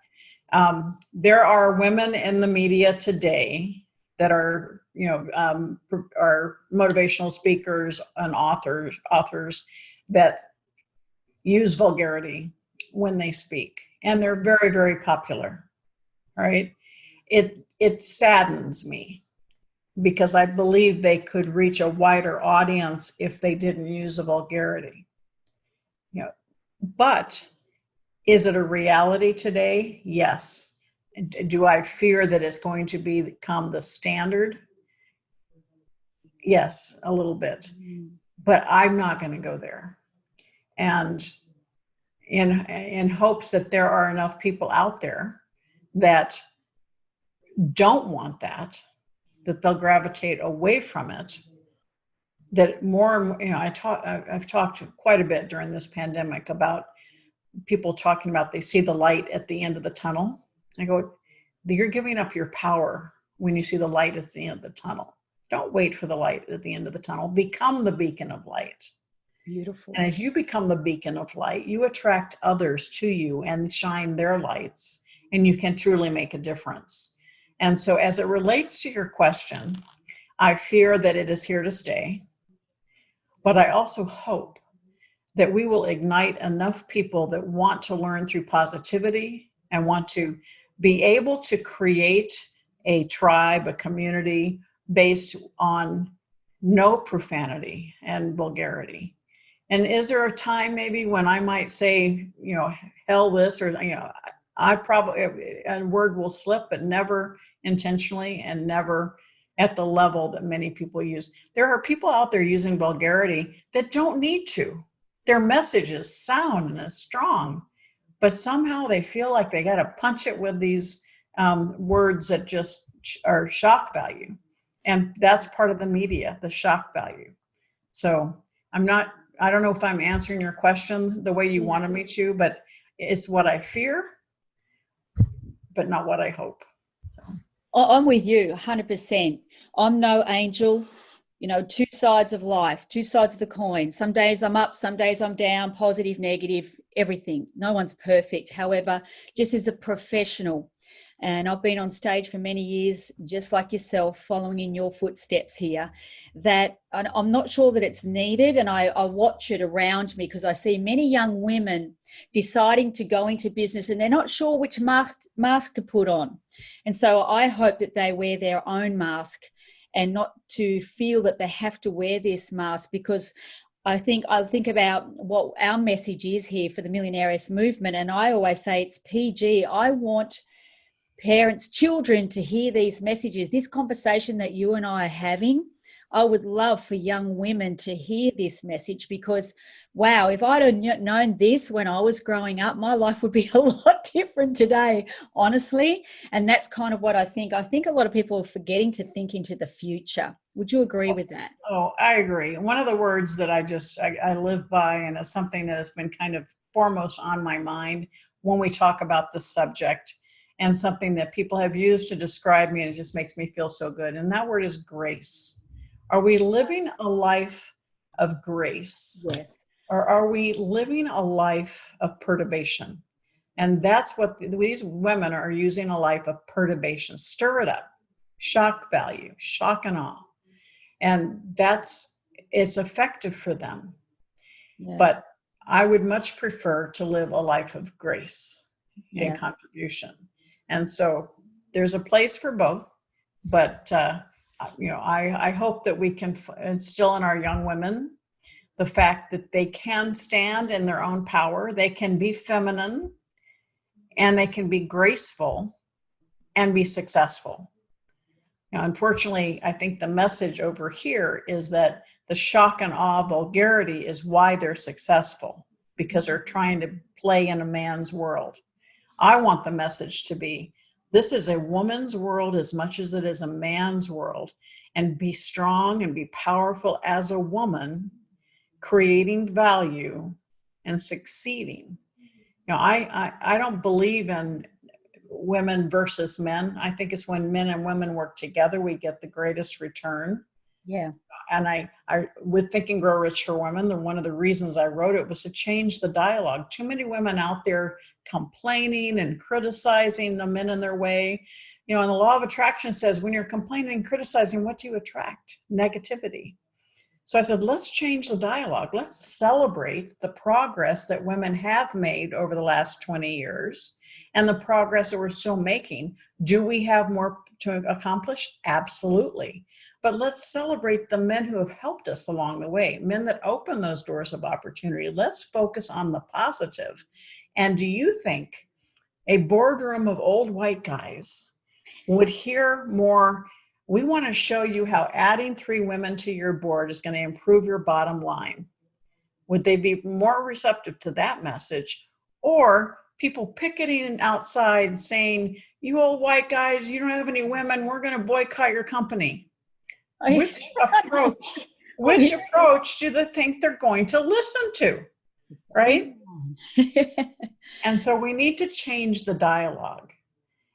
There are women in the media today that are, are motivational speakers and authors that use vulgarity when they speak, and they're very, very popular. Right? It saddens me, because I believe they could reach a wider audience if they didn't use a vulgarity. But is it a reality today? Yes. Do I fear that it's going to become the standard? Yes, a little bit. But I'm not going to go there. And in hopes that there are enough people out there that don't want that they'll gravitate away from it. That more, I've talked quite a bit during this pandemic about people talking about they see the light at the end of the tunnel. I go, you're giving up your power when you see the light at the end of the tunnel. Don't wait for the light at the end of the tunnel. Become the beacon of light. Beautiful. And as you become the beacon of light, you attract others to you and shine their lights, and you can truly make a difference. And so as it relates to your question, I fear that it is here to stay, but I also hope that we will ignite enough people that want to learn through positivity and want to be able to create a tribe, a community based on no profanity and vulgarity. And is there a time maybe when I might say, hell this, or, I probably, a word will slip, but never intentionally and never at the level that many people use. There are people out there using vulgarity that don't need to. Their message is sound and is strong, but somehow they feel like they got to punch it with these words that just are shock value. And that's part of the media, the shock value. So I don't know if I'm answering your question the way you wanted me to, but it's what I fear, but not what I hope. So. I'm with you 100%. I'm no angel. Two sides of life, two sides of the coin. Some days I'm up, some days I'm down, positive, negative, everything. No one's perfect. However, just as a professional, and I've been on stage for many years, just like yourself, following in your footsteps here, that I'm not sure that it's needed. And I watch it around me because I see many young women deciding to go into business and they're not sure which mask to put on. And so I hope that they wear their own mask and not to feel that they have to wear this mask, because I think about what our message is here for the Millionairess movement. And I always say it's PG. I want parents, children to hear these messages, this conversation that you and I are having. I would love for young women to hear this message, because, wow, if I'd have known this when I was growing up, my life would be a lot different today, honestly. And that's kind of what I think. I think a lot of people are forgetting to think into the future. Would you agree with that? Oh, I agree. One of the words that I live by, and it's something that has been kind of foremost on my mind when we talk about this subject, and something that people have used to describe me, and it just makes me feel so good. And that word is grace. Are we living a life of grace? Yes. Or are we living a life of perturbation? And that's what these women are using, a life of perturbation. Stir it up, shock value, shock and awe. And it's effective for them. Yeah. But I would much prefer to live a life of grace and contribution. And so there's a place for both, but I hope that we can instill in our young women the fact that they can stand in their own power, they can be feminine, and they can be graceful and be successful. Unfortunately, I think the message over here is that the shock and awe vulgarity is why they're successful, because they're trying to play in a man's world. I want the message to be, this is a woman's world as much as it is a man's world, and be strong and be powerful as a woman, creating value and succeeding. I don't believe in women versus men. I think it's when men and women work together, we get the greatest return. Yeah. And I with Think and Grow Rich for Women, one of the reasons I wrote it was to change the dialogue. Too many women out there complaining and criticizing the men in their way. And the law of attraction says when you're complaining and criticizing, what do you attract? Negativity. So I said, let's change the dialogue. Let's celebrate the progress that women have made over the last 20 years and the progress that we're still making. Do we have more to accomplish? Absolutely. But let's celebrate the men who have helped us along the way, men that open those doors of opportunity. Let's focus on the positive. And do you think a boardroom of old white guys would hear more? We want to show you how adding 3 women to your board is going to improve your bottom line. Would they be more receptive to that message? Or people picketing outside saying, you old white guys, you don't have any women, we're going to boycott your company. Which approach do they think they're going to listen to? Right? And so we need to change the dialogue.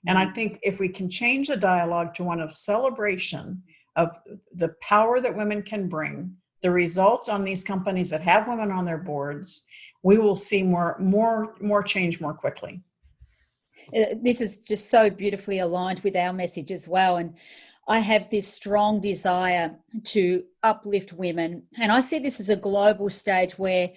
And I think if we can change the dialogue to one of celebration of the power that women can bring, the results on these companies that have women on their boards, we will see more change more quickly. This is just so beautifully aligned with our message as well. And I have this strong desire to uplift women. And I see this as a global stage where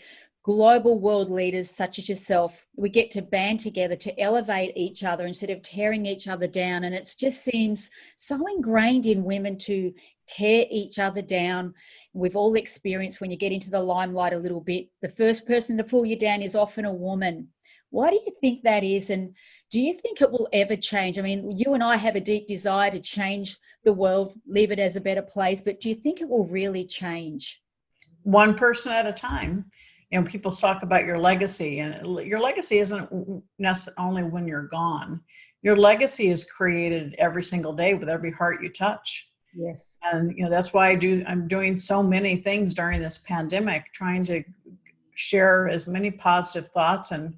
global world leaders such as yourself, we get to band together to elevate each other instead of tearing each other down. And it just seems so ingrained in women to tear each other down. We've all experienced when you get into the limelight a little bit, the first person to pull you down is often a woman. Why do you think that is? And do you think it will ever change? I mean, you and I have a deep desire to change the world, leave it as a better place, but do you think it will really change? One person at a time. People talk about your legacy, and your legacy isn't necessarily only when you're gone. Your legacy is created every single day with every heart you touch. Yes. And that's why I'm doing so many things during this pandemic, trying to share as many positive thoughts and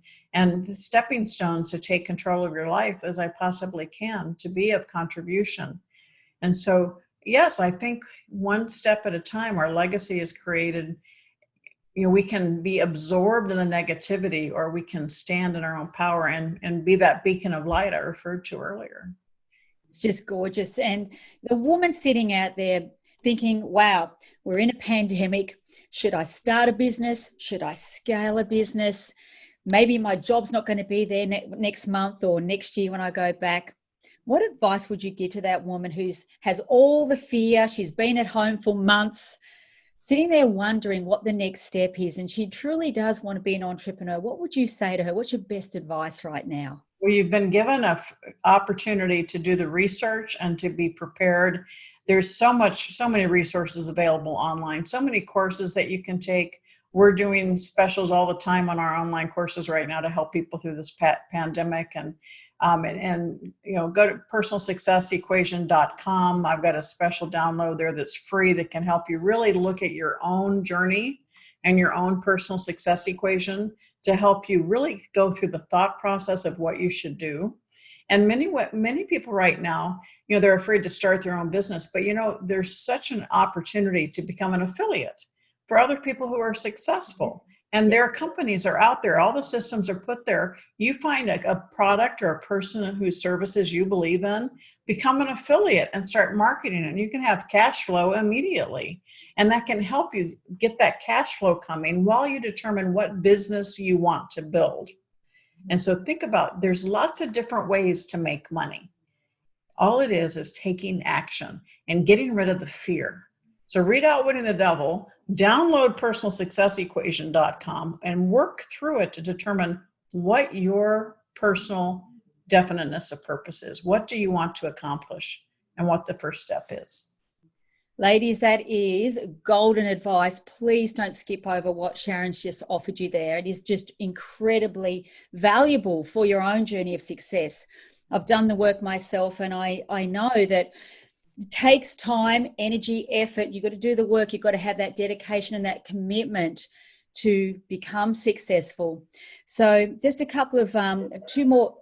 stepping stones to take control of your life as I possibly can to be of contribution. And so, yes, I think one step at a time, our legacy is created. We can be absorbed in the negativity, or we can stand in our own power and be that beacon of light I referred to earlier. It's just gorgeous. And the woman sitting out there thinking, wow, we're in a pandemic. Should I start a business? Should I scale a business? Maybe my job's not going to be there next month or next year when I go back. What advice would you give to that woman who has all the fear? She's been at home for months, sitting there wondering what the next step is, and she truly does want to be an entrepreneur. What would you say to her? What's your best advice right now? Well, you've been given an opportunity to do the research and to be prepared. There's so many resources available online, so many courses that you can take. We're doing specials all the time on our online courses right now to help people through this pandemic. And go to personalsuccessequation.com. I've got a special download there that's free that can help you really look at your own journey and your own personal success equation to help you really go through the thought process of what you should do. And many people right now, they're afraid to start their own business, but there's such an opportunity to become an affiliate for other people who are successful. And their companies are out there. All the systems are put there. You find a product or a person whose services you believe in, become an affiliate and start marketing it. And you can have cash flow immediately. And that can help you get that cash flow coming while you determine what business you want to build. And so think about, there's lots of different ways to make money. All it is taking action and getting rid of the fear. So read Outwitting the Devil, download personalsuccessequation.com, and work through it to determine what your personal definiteness of purpose is. What do you want to accomplish, and what the first step is. Ladies, that is golden advice. Please don't skip over what Sharon's just offered you there. It is just incredibly valuable for your own journey of success. I've done the work myself, and I know that it takes time, energy, effort. You've got to do the work. You've got to have that dedication and that commitment to become successful. So just a couple of two more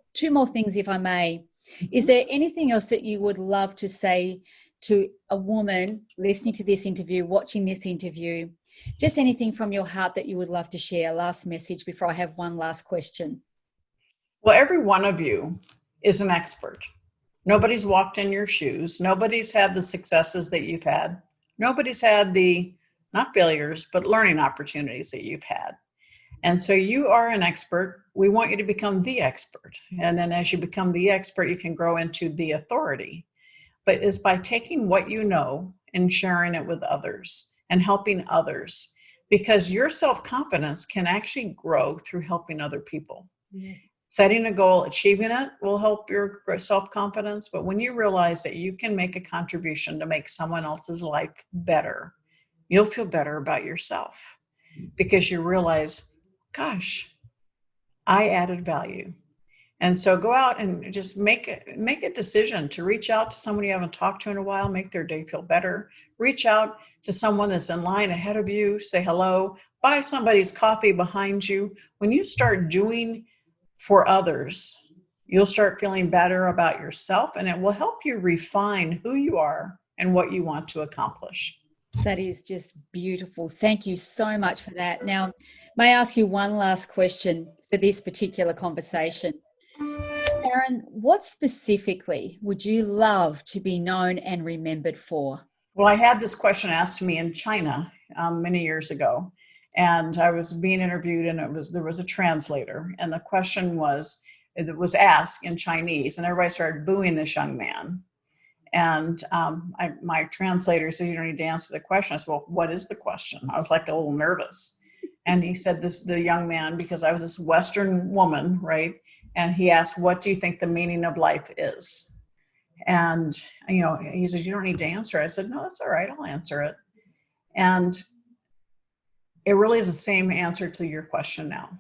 things, if I may. Is there anything else that you would love to say to a woman listening to this interview, watching this interview? Just anything from your heart that you would love to share. Last message before I have one last question. Well, every one of you is an expert. Nobody's walked in your shoes. Nobody's had the successes that you've had. Nobody's had the, not failures, but learning opportunities that you've had. And so you are an expert. We want you to become the expert. And then as you become the expert, you can grow into the authority. But it's by taking what you know and sharing it with others and helping others, because your self-confidence can actually grow through helping other people. Yes. Setting a goal, achieving it will help your self-confidence. But when you realize that you can make a contribution to make someone else's life better, you'll feel better about yourself, because you realize, gosh, I added value. And so go out and just make a decision to reach out to someone you haven't talked to in a while, make their day feel better. Reach out to someone that's in line ahead of you, say hello, buy somebody's coffee behind you. When you start doing for others, you'll start feeling better about yourself, and it will help you refine who you are and what you want to accomplish. That is just beautiful. Thank you so much for that. Now, may I ask you one last question for this particular conversation? Sharon, what specifically would you love to be known and remembered for? Well, I had this question asked to me in China many years ago. And I was being interviewed, and there was a translator, and the question it was asked in Chinese, and everybody started booing this young man. And my translator said, "You don't need to answer the question." I said, "Well, what is the question?" I was like a little nervous. And he said, the young man, because I was this Western woman, right? And he asked, "What do you think the meaning of life is?" And, he said, "You don't need to answer it." I said, "No, that's all right. I'll answer it." And it really is the same answer to your question now.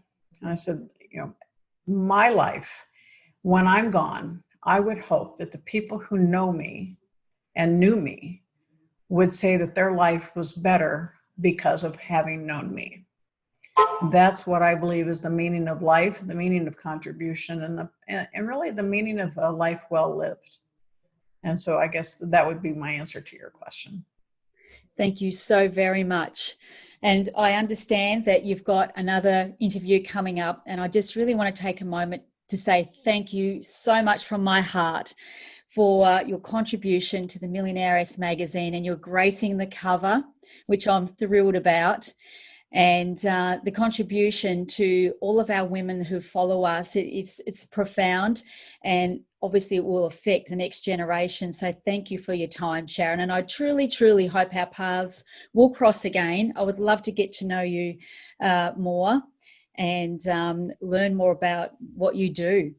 And I said, my life, when I'm gone, I would hope that the people who know me and knew me would say that their life was better because of having known me. That's what I believe is the meaning of life, the meaning of contribution, and really the meaning of a life well lived. And so I guess that would be my answer to your question. Thank you so very much. And I understand that you've got another interview coming up, and I just really want to take a moment to say thank you so much from my heart for your contribution to the Millionairess magazine, and your gracing the cover, which I'm thrilled about. And the contribution to all of our women who follow us, it's profound, and obviously it will affect the next generation. So thank you for your time, Sharon. And I truly, truly hope our paths will cross again. I would love to get to know you more and learn more about what you do.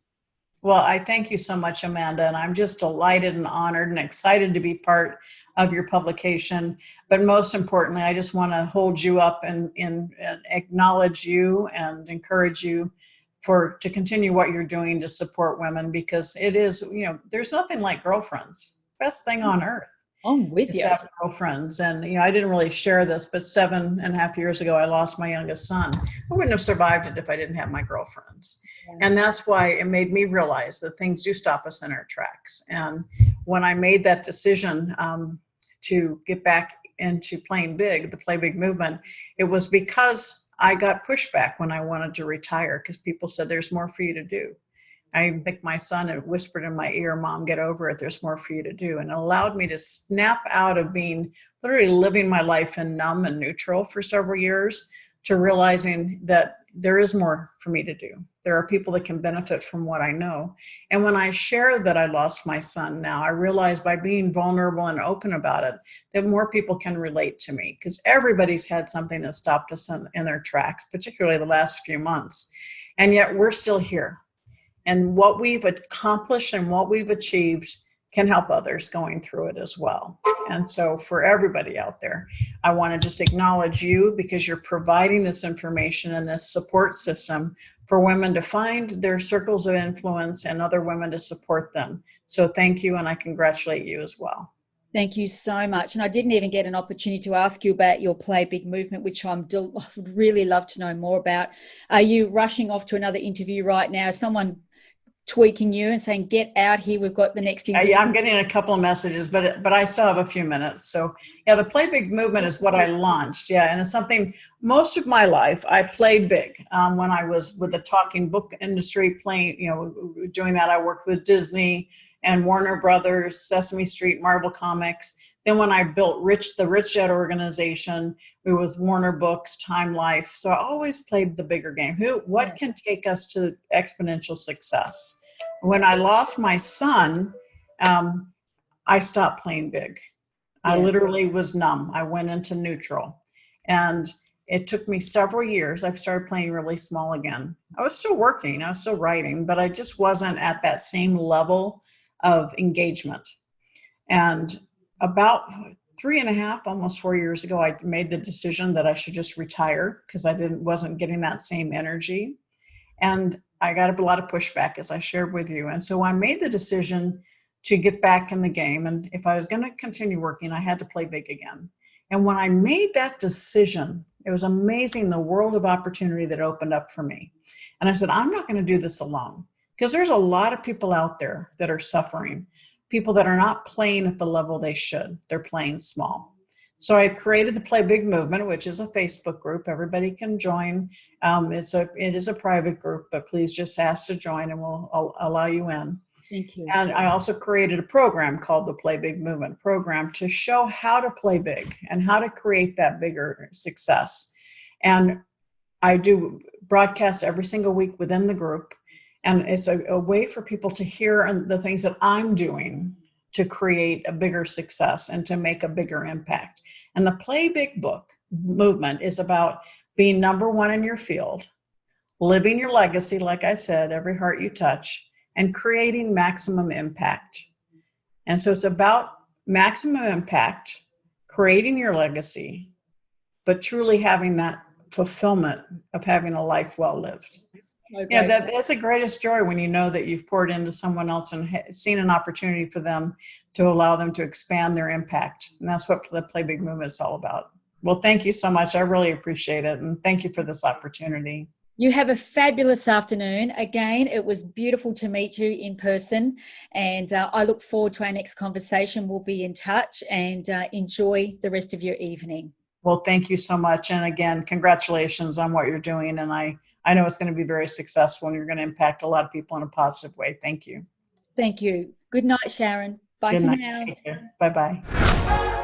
Well, I thank you so much, Amanda, and I'm just delighted and honored and excited to be part of your publication. But most importantly, I just want to hold you up and acknowledge you and encourage you to continue what you're doing to support women, because it is, there's nothing like girlfriends. Best thing on earth. I'm with Is you. to have girlfriends. And, I didn't really share this, but 7.5 years ago, I lost my youngest son. I wouldn't have survived it if I didn't have my girlfriends. And that's why it made me realize that things do stop us in our tracks. And when I made that decision to get back into playing big, the Play Big movement, it was because I got pushback when I wanted to retire, because people said, "There's more for you to do." I think my son had whispered in my ear, "Mom, get over it. There's more for you to do." And it allowed me to snap out of being literally living my life in numb and neutral for several years to realizing that there is more for me to do. There are people that can benefit from what I know. And when I share that I lost my son now, I realize by being vulnerable and open about it, that more people can relate to me, because everybody's had something that stopped us in their tracks, particularly the last few months. And yet we're still here. And what we've accomplished and what we've achieved can help others going through it as well. And so for everybody out there, I want to just acknowledge you, because you're providing this information and this support system for women to find their circles of influence and other women to support them. So thank you, and I congratulate you as well. Thank you so much. And I didn't even get an opportunity to ask you about your Play Big movement, which I would really love to know more about. Are you rushing off to another interview right now? Is someone tweaking you and saying, "Get out here, we've got the next interview"? Yeah, I'm getting a couple of messages, but I still have a few minutes. So yeah, the Play Big movement is what I launched. Yeah, and it's something, most of my life I played big. When I was with the talking book industry, doing that, I worked with Disney and Warner Brothers, Sesame Street, Marvel Comics. Then when I built the Rich Dad organization, it was Warner Books, Time Life. So I always played the bigger game. What can take us to exponential success? When I lost my son, I stopped playing big. I literally was numb. I went into neutral. And it took me several years. I started playing really small again. I was still working, I was still writing, but I just wasn't at that same level of engagement. And about 3.5, almost 4 years ago, I made the decision that I should just retire, because I wasn't getting that same energy. And I got a lot of pushback, as I shared with you. And so I made the decision to get back in the game. And if I was going to continue working, I had to play big again. And when I made that decision, it was amazing, the world of opportunity that opened up for me. And I said, I'm not going to do this alone, because there's a lot of people out there that are suffering, people that are not playing at the level they should. They're playing small. So I created the Play Big movement, which is a Facebook group. Everybody can join. It is a private group, but please just ask to join and I'll allow you in. Thank you. And I also created a program called the Play Big Movement program to show how to play big and how to create that bigger success. And I do broadcasts every single week within the group. And it's a way for people to hear the things that I'm doing to create a bigger success and to make a bigger impact. And the Play Big book movement is about being number one in your field, living your legacy, like I said, every heart you touch, and creating maximum impact. And so it's about maximum impact, creating your legacy, but truly having that fulfillment of having a life well lived. Okay. Yeah, that's the greatest joy when you know that you've poured into someone else and seen an opportunity for them to allow them to expand their impact. And that's what the Play Big movement is all about. Well, thank you so much. I really appreciate it. And thank you for this opportunity. You have a fabulous afternoon. Again, it was beautiful to meet you in person. And I look forward to our next conversation. We'll be in touch, and enjoy the rest of your evening. Well, thank you so much. And again, congratulations on what you're doing. And I know it's going to be very successful and you're going to impact a lot of people in a positive way. Thank you. Thank you. Good night, Sharon. Bye for now. Take care. Bye-bye.